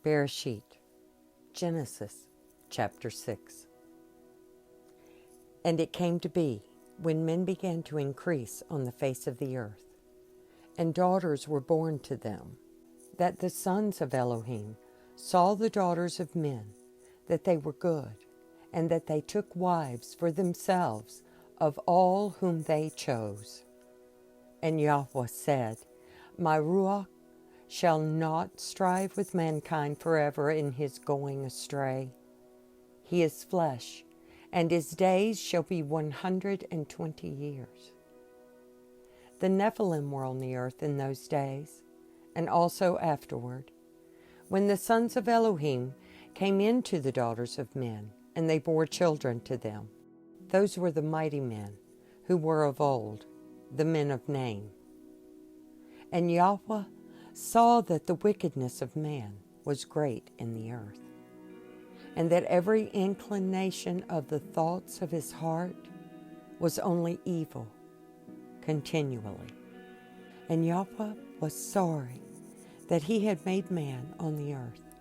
Bereshith, Genesis, chapter 6. And it came to be, when men began to increase on the face of the earth, and daughters were born to them, that the sons of Elohim saw the daughters of men, that they were good, and that they took wives for themselves of all whom they chose. And Yahweh said, My Ruach shall not strive with mankind forever in his going astray. He is flesh, and his days shall be 120 years. The Nephilim were on the earth in those days, and also afterward, when the sons of Elohim came into the daughters of men, and they bore children to them. Those were the mighty men, who were of old, the men of name. And Yahweh saw that the wickedness of man was great in the earth, and that every inclination of the thoughts of his heart was only evil continually. And Yahweh was sorry that he had made man on the earth,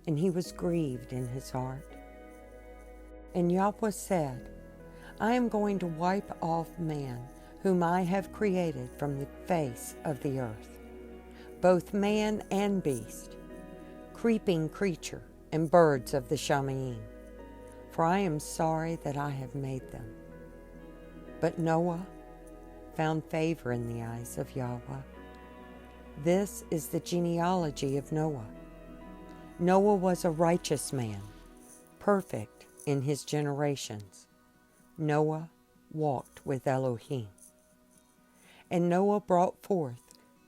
and he was grieved in his heart. And Yahweh said, I am going to wipe off man, whom I have created from the face of the earth, both man and beast, creeping creature, and birds of the Shamayim, for I am sorry that I have made them. But Noah found favor in the eyes of Yahweh. This is the genealogy of Noah. Noah was a righteous man, perfect in his generations. Noah walked with Elohim. And Noah brought forth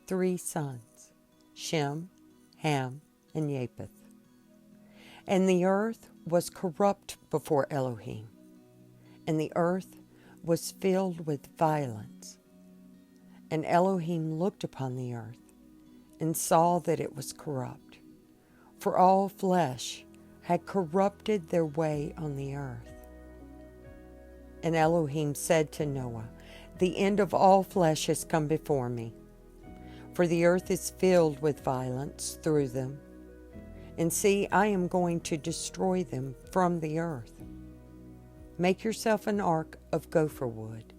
3 sons, Shem, Ham, and Japheth. And the earth was corrupt before Elohim, and the earth was filled with violence. And Elohim looked upon the earth, and saw that it was corrupt, for all flesh had corrupted their way on the earth. And Elohim said to Noah, The end of all flesh has come before me, for the earth is filled with violence through them. And see, I am going to destroy them from the earth. Make yourself an ark of gopher wood.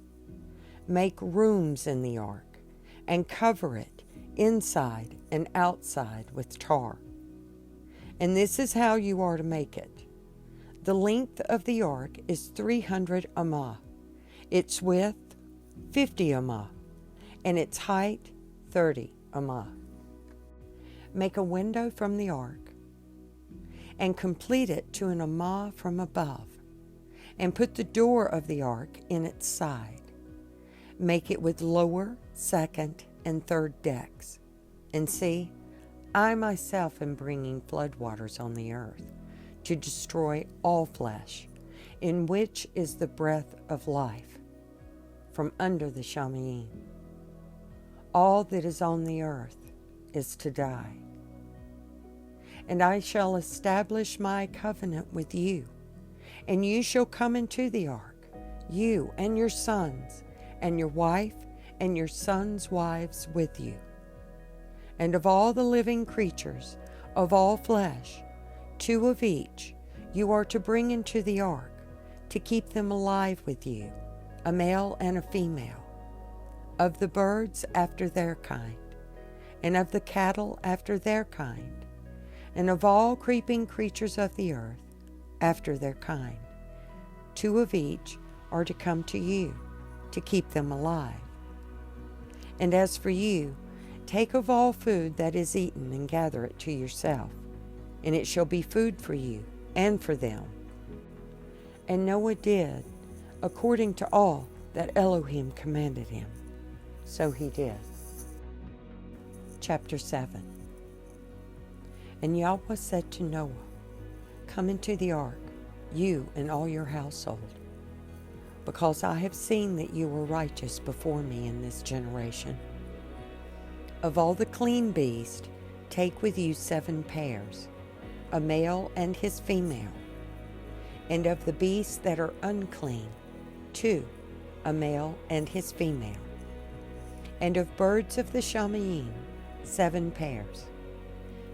Make rooms in the ark, and cover it inside and outside with tar. And this is how you are to make it. The length of the ark is 300 amah, its width 50 amah, and its height 30 amah. Make a window from the ark, and complete it to an amah from above, and put the door of the ark in its side. Make it with lower, second, and third decks. And see, I myself am bringing floodwaters on the earth to destroy all flesh, in which is the breath of life, from under the Shamayim. All that is on the earth is to die. And I shall establish my covenant with you, and you shall come into the ark, you and your sons, and your wife, and your sons' wives with you. And of all the living creatures, of all flesh, 2 of each you are to bring into the ark, to keep them alive with you, a male and a female, of the birds after their kind, and of the cattle after their kind, and of all creeping creatures of the earth after their kind. 2 of each are to come to you, to keep them alive. And as for you, take of all food that is eaten, and gather it to yourself, and it shall be food for you and for them. And Noah did according to all that Elohim commanded him. So he did. Chapter 7. And Yahweh said to Noah, Come into the ark, you and all your household, because I have seen that you were righteous before me in this generation. Of all the clean beast, take with you 7 pairs, a male and his female. And of the beasts that are unclean, 2, a male and his female. And of birds of the Shamayim, 7 pairs,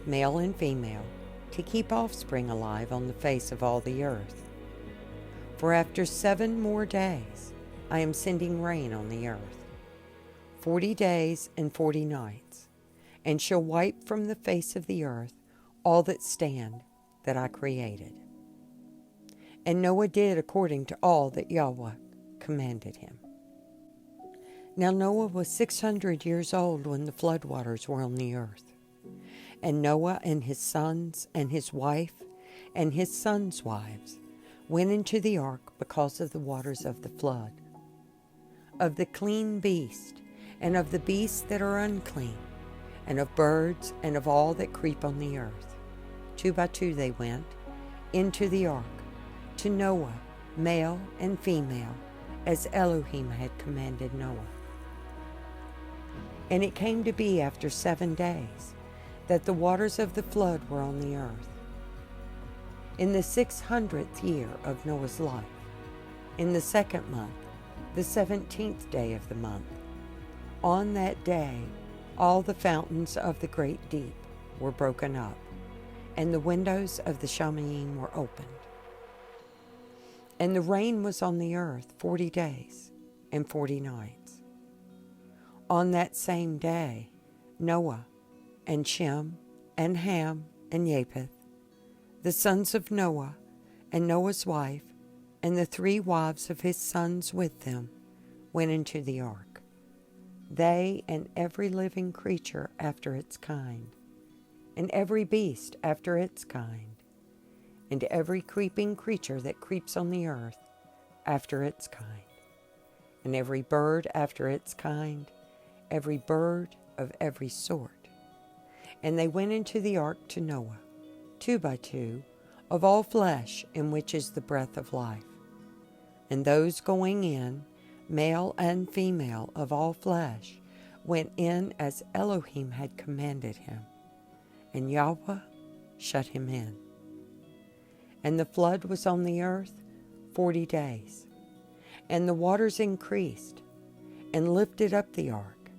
male and female, to keep offspring alive on the face of all the earth. For after 7 more days I am sending rain on the earth, 40 days and 40 nights, and shall wipe from the face of the earth all that stand that I created. And Noah did according to all that Yahweh commanded him. Now Noah was 600 years old when the floodwaters were on the earth. And Noah and his sons and his wife and his sons' wives went into the ark because of the waters of the flood, of the clean beast and of the beasts that are unclean, and of birds and of all that creep on the earth. 2 by 2 they went into the ark, to Noah, male and female, as Elohim had commanded Noah. And it came to be after 7 days that the waters of the flood were on the earth. In the 600th year of Noah's life, in the 2nd month, the 17th day of the month, on that day all the fountains of the great deep were broken up, and the windows of the Shamayim were opened. And the rain was on the earth 40 days and 40 nights. On that same day, Noah and Shem and Ham and Japheth, the sons of Noah, and Noah's wife, and the 3 wives of his sons with them, went into the ark, they and every living creature after its kind, and every beast after its kind, and every creeping creature that creeps on the earth after its kind, and every bird after its kind, every bird of every sort. And they went into the ark to Noah, 2 by 2, of all flesh in which is the breath of life. And those going in, male and female of all flesh, went in as Elohim had commanded him, and Yahweh shut him in. And the flood was on the earth 40 days, and the waters increased, and lifted up the ark,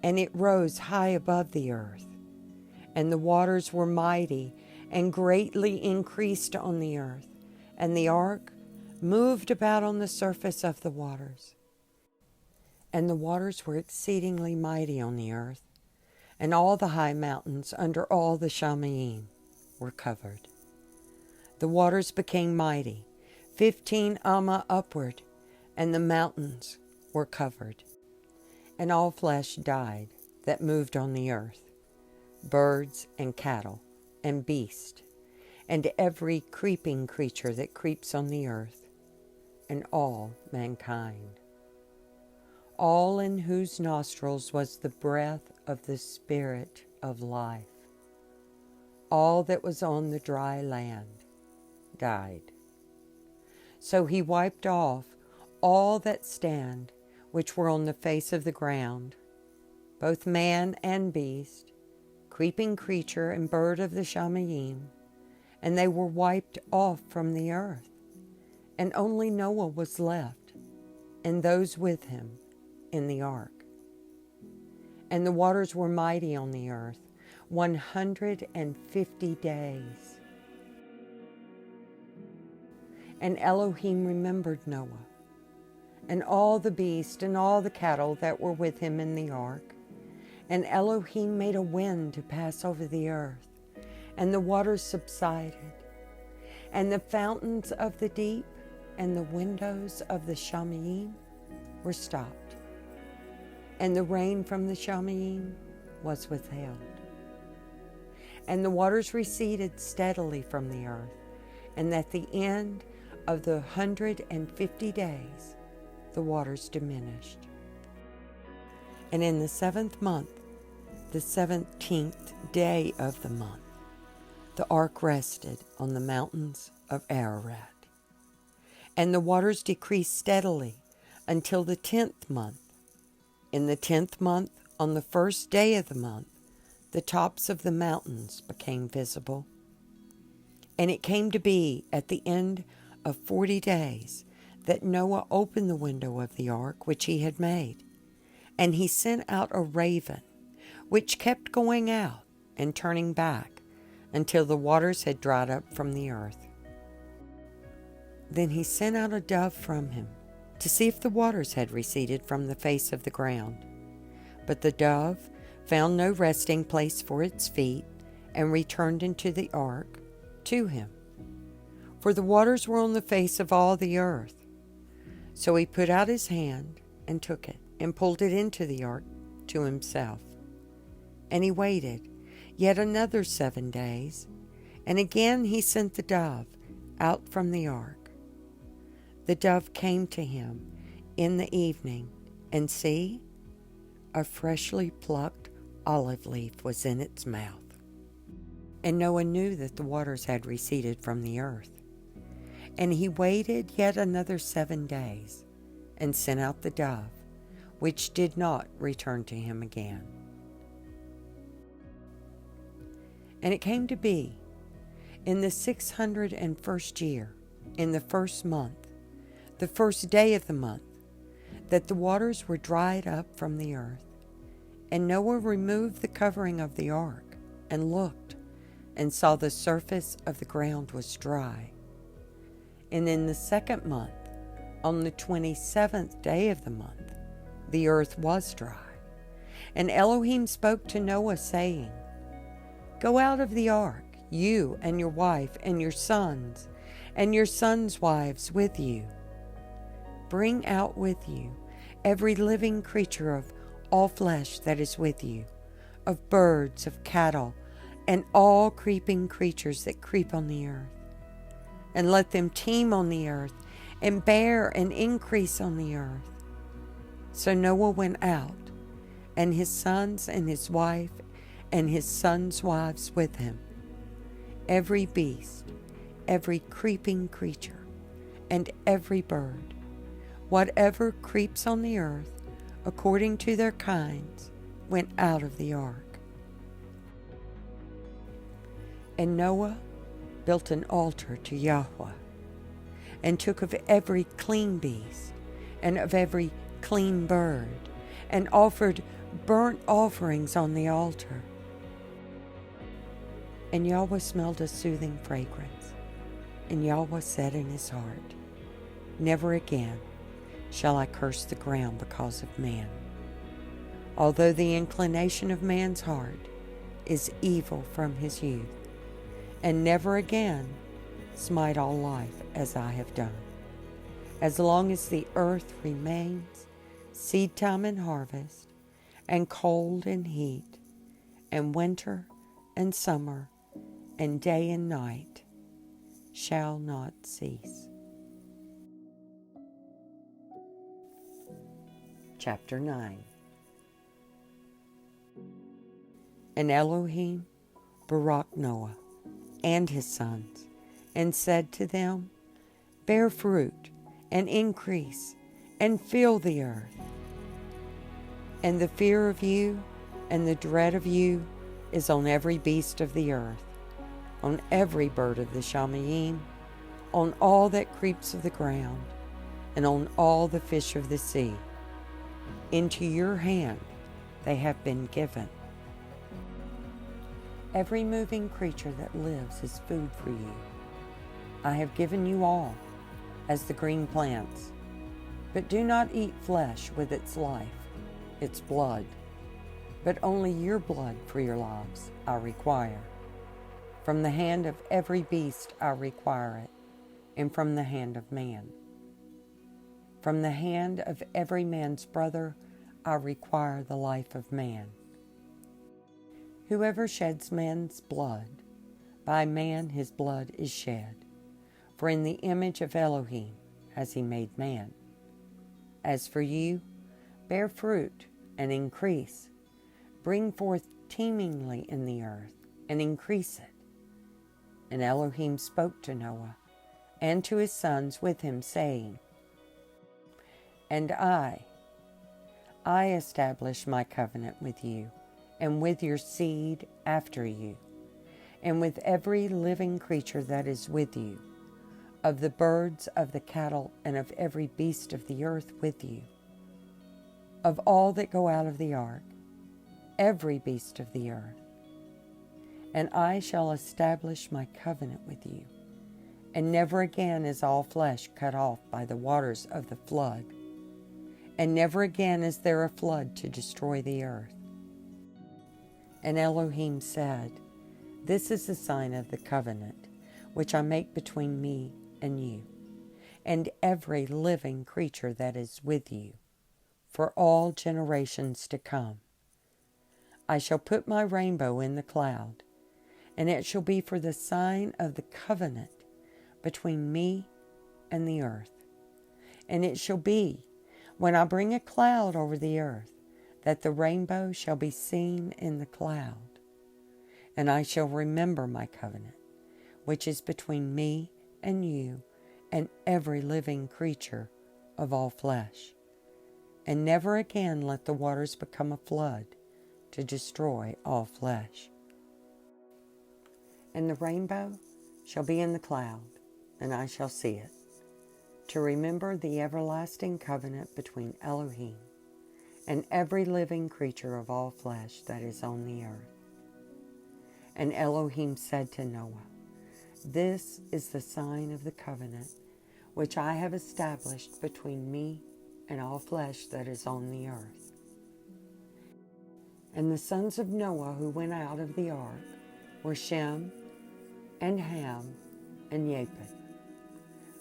and it rose high above the earth. And the waters were mighty, and greatly increased on the earth, and the ark moved about on the surface of the waters. And the waters were exceedingly mighty on the earth, and all the high mountains under all the Shamayim were covered. The waters became mighty, 15 amma upward, and the mountains were covered. And all flesh died that moved on the earth, birds and cattle and beast, and every creeping creature that creeps on the earth, and all mankind, all in whose nostrils was the breath of the Spirit of life. All that was on the dry land died. So he wiped off all that stand which were on the face of the ground, both man and beast, creeping creature and bird of the Shamayim, and they were wiped off from the earth. And only Noah was left, and those with him in the ark. And the waters were mighty on the earth 150 days. And Elohim remembered Noah, and all the beasts and all the cattle that were with him in the ark. And Elohim made a wind to pass over the earth, and the waters subsided, and the fountains of the deep and the windows of the Shamayim were stopped, and the rain from the Shamayim was withheld. And the waters receded steadily from the earth, and at the end of the 150 days the waters diminished. And in the 7th month, the 17th day of the month, the ark rested on the mountains of Ararat. And the waters decreased steadily until the 10th month. In the 10th month, on the 1st day of the month, the tops of the mountains became visible. And it came to be at the end of 40 days that Noah opened the window of the ark which he had made, and he sent out a raven, which kept going out and turning back until the waters had dried up from the earth. Then he sent out a dove from him to see if the waters had receded from the face of the ground. But the dove found no resting place for its feet and returned into the ark to him, for the waters were on the face of all the earth. So he put out his hand and took it and pulled it into the ark to himself. And he waited yet another 7 days, and again he sent the dove out from the ark. The dove came to him in the evening, and see, a freshly plucked olive leaf was in its mouth. And Noah knew that the waters had receded from the earth. And he waited yet another 7 days, and sent out the dove, which did not return to him again. And it came to be, in the 601st year, in the 1st month, the 1st day of the month, that the waters were dried up from the earth. And Noah removed the covering of the ark, and looked, and saw the surface of the ground was dry. And in the 2nd month, on the 27th day of the month, the earth was dry. And Elohim spoke to Noah, saying, Go out of the ark, you and your wife and your sons wives with you. Bring out with you every living creature of all flesh that is with you, of birds, of cattle, and all creeping creatures that creep on the earth. And let them teem on the earth, and bear and increase on the earth. So Noah went out, and his sons and his wife, and his sons' wives with him, every beast, every creeping creature, and every bird, whatever creeps on the earth, according to their kinds, went out of the ark. And Noah built an altar to Yahweh, and took of every clean beast, and of every clean bird, and offered burnt offerings on the altar. And Yahweh smelled a soothing fragrance. And Yahweh said in his heart, Never again shall I curse the ground because of man, although the inclination of man's heart is evil from his youth, and never again smite all life as I have done. As long as the earth remains, seed time and harvest, and cold and heat, and winter and summer, and day and night shall not cease. Chapter 9. And Elohim baraked Noah and his sons, and said to them, Bear fruit, and increase, and fill the earth. And the fear of you and the dread of you is on every beast of the earth, on every bird of the Shamayim, on all that creeps of the ground, and on all the fish of the sea. Into your hand they have been given. Every moving creature that lives is food for you. I have given you all, as the green plants. But do not eat flesh with its life, its blood, but only your blood for your lives I require. From the hand of every beast I require it, and from the hand of man. From the hand of every man's brother I require the life of man. Whoever sheds man's blood, by man his blood is shed. For in the image of Elohim has he made man. As for you, bear fruit and increase. Bring forth teemingly in the earth, and increase it. And Elohim spoke to Noah, and to his sons with him, saying, And I establish my covenant with you, and with your seed after you, and with every living creature that is with you, of the birds, of the cattle, and of every beast of the earth with you, of all that go out of the ark, every beast of the earth. And I shall establish my covenant with you. And never again is all flesh cut off by the waters of the flood. And never again is there a flood to destroy the earth. And Elohim said, This is the sign of the covenant, which I make between me and you, and every living creature that is with you, for all generations to come. I shall put my rainbow in the cloud, and it shall be for the sign of the covenant between me and the earth. And it shall be, when I bring a cloud over the earth, that the rainbow shall be seen in the cloud. And I shall remember my covenant, which is between me and you and every living creature of all flesh. And never again let the waters become a flood to destroy all flesh. And the rainbow shall be in the cloud, and I shall see it, to remember the everlasting covenant between Elohim and every living creature of all flesh that is on the earth. And Elohim said to Noah, This is the sign of the covenant which I have established between me and all flesh that is on the earth. And the sons of Noah who went out of the ark were Shem, and Ham, and Japheth.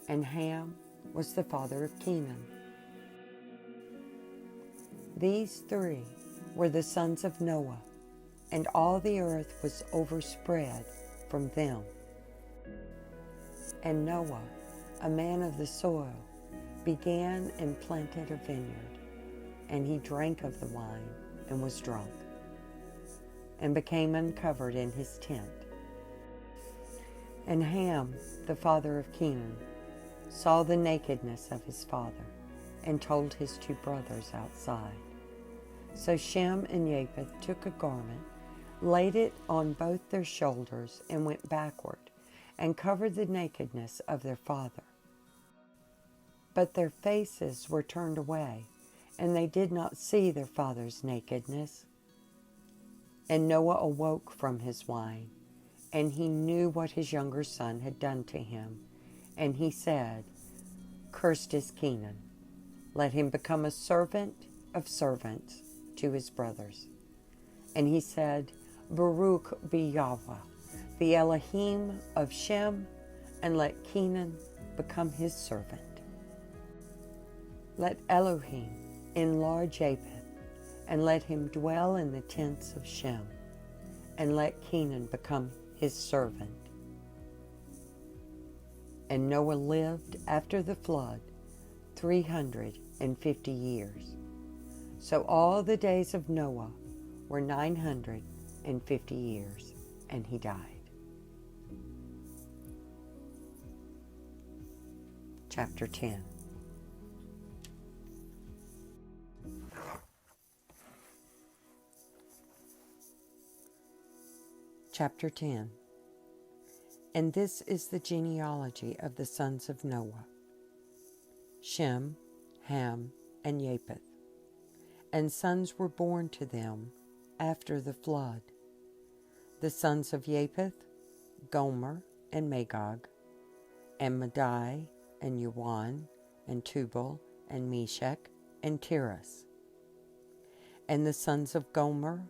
And Ham was the father of Canaan. These three were the sons of Noah, and all the earth was overspread from them. And Noah, a man of the soil, began and planted a vineyard, and he drank of the wine and was drunk, and became uncovered in his tent. And Ham, the father of Canaan, saw the nakedness of his father, and told his two brothers outside. So Shem and Japheth took a garment, laid it on both their shoulders, and went backward, and covered the nakedness of their father. But their faces were turned away, and they did not see their father's nakedness. And Noah awoke from his wine, and he knew what his younger son had done to him. And he said, Cursed is Canaan. Let him become a servant of servants to his brothers. And he said, Baruch be Yahweh, the Elohim of Shem, and let Canaan become his servant. Let Elohim enlarge Japheth, and let him dwell in the tents of Shem, and let Canaan become his servant. And Noah lived after the flood 350 years. So all the days of Noah were 950 years, and he died. Chapter 10. Chapter 10. And this is the genealogy of the sons of Noah: Shem, Ham, and Japheth. And sons were born to them after the flood. The sons of Japheth, Gomer and Magog, and Madai, and Yawan, and Tubal, and Meshech, and Tiras. And the sons of Gomer,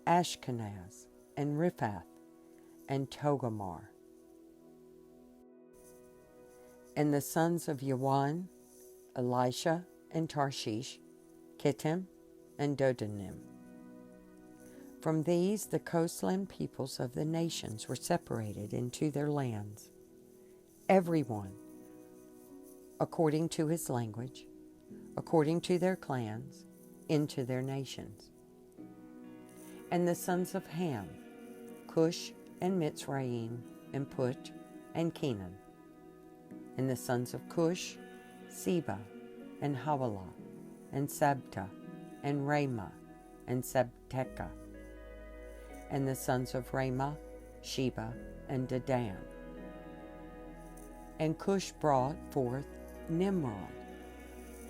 Ashkenaz, and Riphath, and Togarmah. And the sons of Yawan, Elisha, and Tarshish, Kittim, and Dodanim. From these the coastland peoples of the nations were separated into their lands, everyone according to his language, according to their clans, into their nations. And the sons of Ham, Cush, and Mitzrayim, and Put, and Canaan. And the sons of Cush, Seba, and Havilah, and Sabta, and Ramah, and Sabteka. And the sons of Ramah, Sheba, and Dedan. And Cush brought forth Nimrod.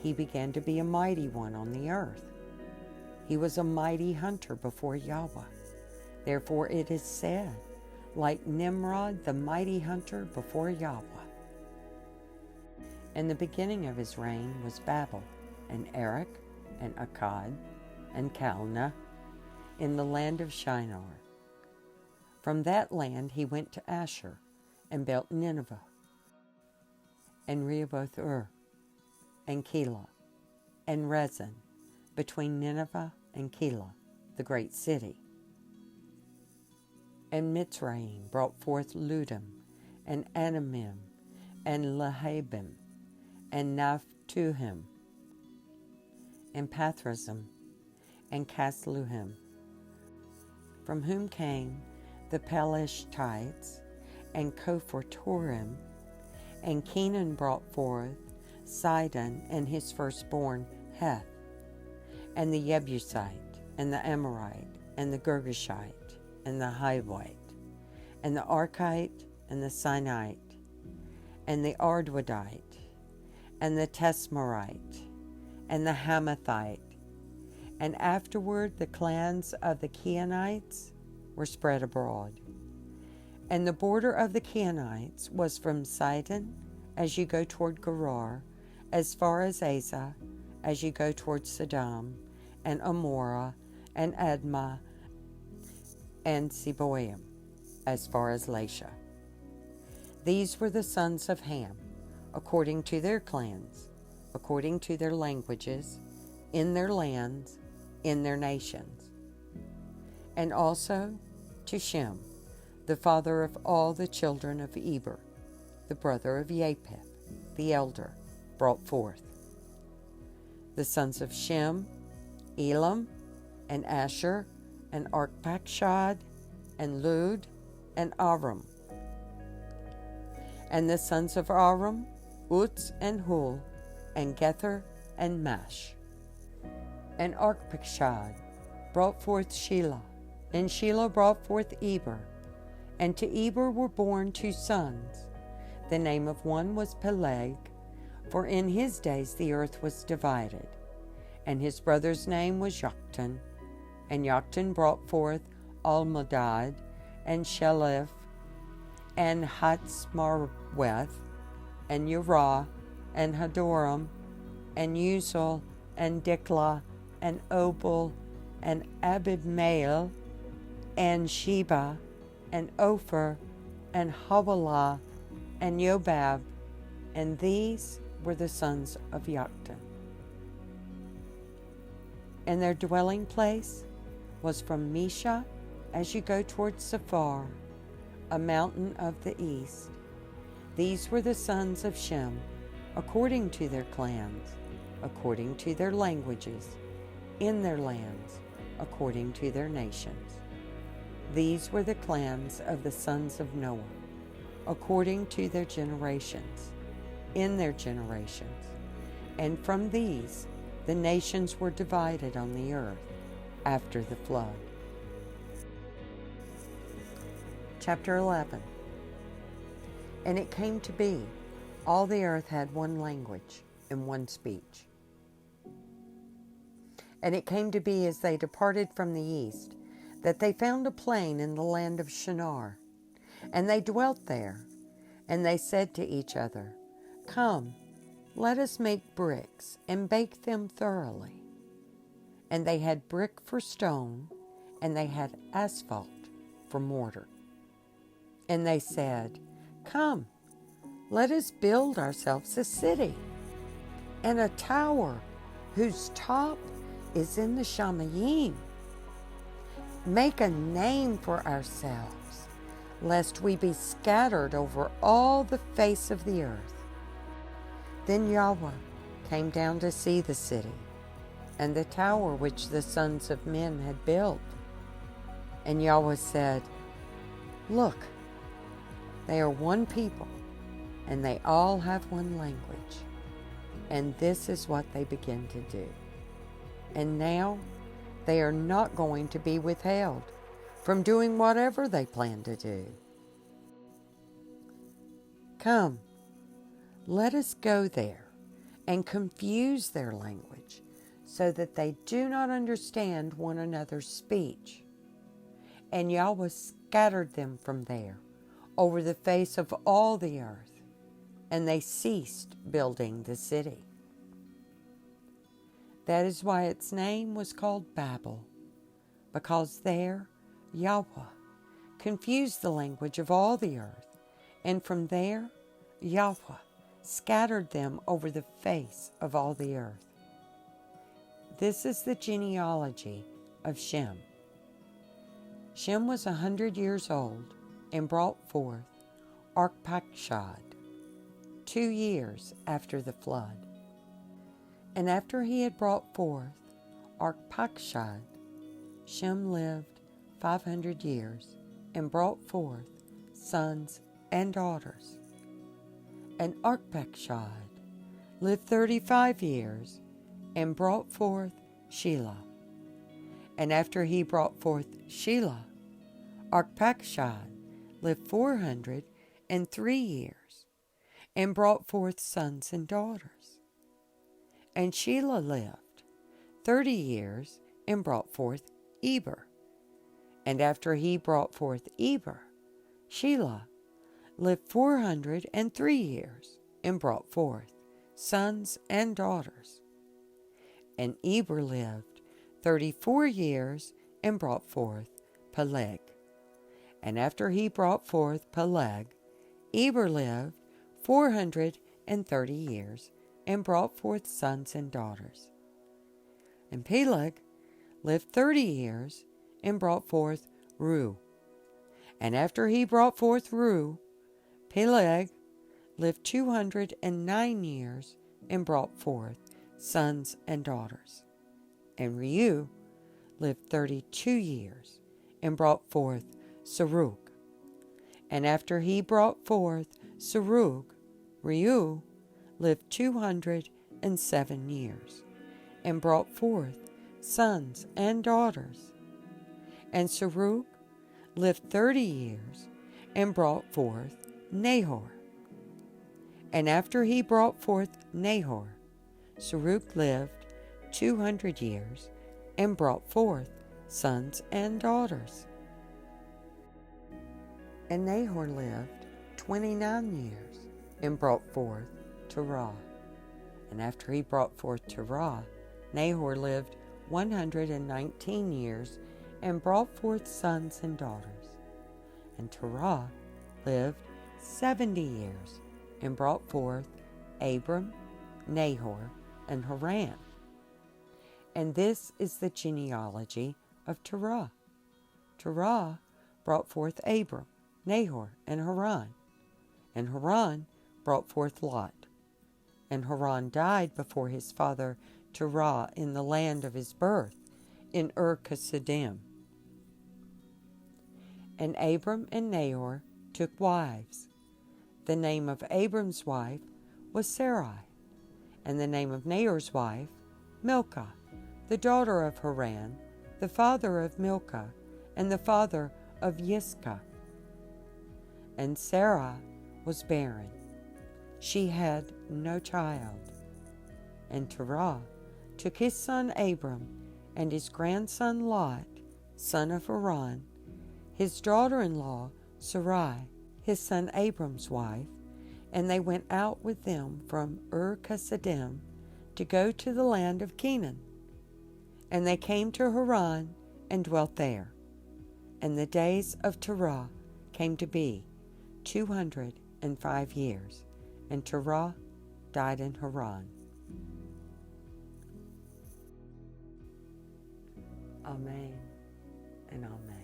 He began to be a mighty one on the earth. He was a mighty hunter before Yahweh, Therefore it is said, like Nimrod, the mighty hunter before Yahweh. And the beginning of his reign was Babel, and Erech, and Akkad, and Calneh, in the land of Shinar. From that land he went to Ashur, and built Nineveh, and Rehoboth, and Keilah, and Rezin, between Nineveh and Keilah, the great city. And Mitzrayim brought forth Ludim, and Anamim, and Lehabim, and Naphtuhim, and Pathrazim, and Casluhim, from whom came the Pelishtites, and Cophertorim, and Canaan brought forth Sidon and his firstborn Heth, and the Jebusite, and the Amorite, and the Girgashite, and the Hivite, and the Arkite, and the Sinite, and the Ardwadite, and the Tesmarite, and the Hamathite. And afterward the clans of the Canaanites were spread abroad. And the border of the Canaanites was from Sidon, as you go toward Gerar, as far as Asa, as you go toward Sodom, and Amorah, and Admah, and Seboim, as far as Lasha. These were the sons of Ham, according to their clans, according to their languages, in their lands, in their nations. And also to Shem, the father of all the children of Eber, the brother of Japheth, the elder, brought forth. The sons of Shem, Elam, and Asher, and Arpachshad, and Lud, and Aram. And the sons of Aram, Uz, and Hul, and Gether, and Mash. And Arpachshad brought forth Shelah, and Shelah brought forth Eber. And to Eber were born 2 sons. The name of one was Peleg, for in his days the earth was divided. And his brother's name was Joktan. And Joktan brought forth Almodad, and Sheleph, and Hatzmarweth, and Uriah, and Hadoram, and Uzal, and Diklah, and Obal, and Abibmael, and Sheba, and Ophir, and Havilah, and Jobab, and these were the sons of Joktan. And their dwelling place was from Mesha, as you go toward Sephar, a mountain of the east. These were the sons of Shem, according to their clans, according to their languages, in their lands, according to their nations. These were the clans of the sons of Noah, according to their generations, in their generations. And from these the nations were divided on the earth after the flood. Chapter 11. And it came to be, all the earth had one language and one speech. And it came to be, as they departed from the east, that they found a plain in the land of Shinar, and they dwelt there. And they said to each other, Come, let us make bricks, and bake them thoroughly. And they had brick for stone, and they had asphalt for mortar. And they said, Come, let us build ourselves a city, and a tower whose top is in the Shamayim. Make a name for ourselves, lest we be scattered over all the face of the earth. Then Yahweh came down to see the city, and the tower which the sons of men had built. And Yahweh said, Look, they are one people, and they all have one language, and this is what they begin to do. And now they are not going to be withheld from doing whatever they plan to do. Come, let us go there and confuse their language, so that they do not understand one another's speech. And Yahweh scattered them from there over the face of all the earth, and they ceased building the city. That is why its name was called Babel, because there Yahweh confused the language of all the earth, and from there Yahweh scattered them over the face of all the earth. This is the genealogy of Shem. Shem was 100 years old and brought forth Arpachshad 2 years after the flood. And after he had brought forth Arpachshad, Shem lived 500 years and brought forth sons and daughters. And Arpachshad lived 35 years and brought forth Shelah. And after he brought forth Shelah, Arpachshad lived 403 years and brought forth sons and daughters. And Shelah lived 30 years and brought forth Eber. And after he brought forth Eber, Shelah lived 403 years and brought forth sons and daughters. And Eber lived 34 years and brought forth Peleg. And after he brought forth Peleg, Eber lived 430 years and brought forth sons and daughters. And Peleg lived 30 years and brought forth Reu. And after he brought forth Reu, Peleg lived 209 years and brought forth sons and daughters. And Reu lived 32 years and brought forth Serug. And after he brought forth Serug, Reu lived 207 years and brought forth sons and daughters. And Serug lived 30 years and brought forth Nahor. And after he brought forth Nahor, Serug lived 200 years and brought forth sons and daughters. And Nahor lived 29 years and brought forth Terah. And after he brought forth Terah, Nahor lived 119 years and brought forth sons and daughters. And Terah lived 70 years and brought forth Abram, Nahor, and Haran. And this is the genealogy of Terah. Terah brought forth Abram, Nahor, and Haran. And Haran brought forth Lot. And Haran died before his father Terah in the land of his birth, in Ur-Kasdim. And Abram and Nahor took wives. The name of Abram's wife was Sarai, and the name of Nahor's wife, Milcah, the daughter of Haran, the father of Milcah, and the father of Yiscah. And Sarah was barren. She had no child. And Terah took his son Abram and his grandson Lot, son of Haran, his daughter-in-law Sarai, his son Abram's wife, and they went out with them from Ur-Kasdim to go to the land of Canaan. And they came to Haran and dwelt there. And the days of Terah came to be 205 years, and Terah died in Haran. Amen and Amen.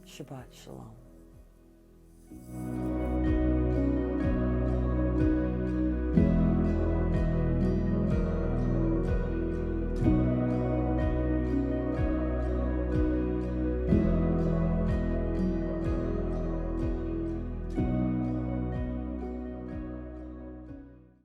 Shabbat Shalom.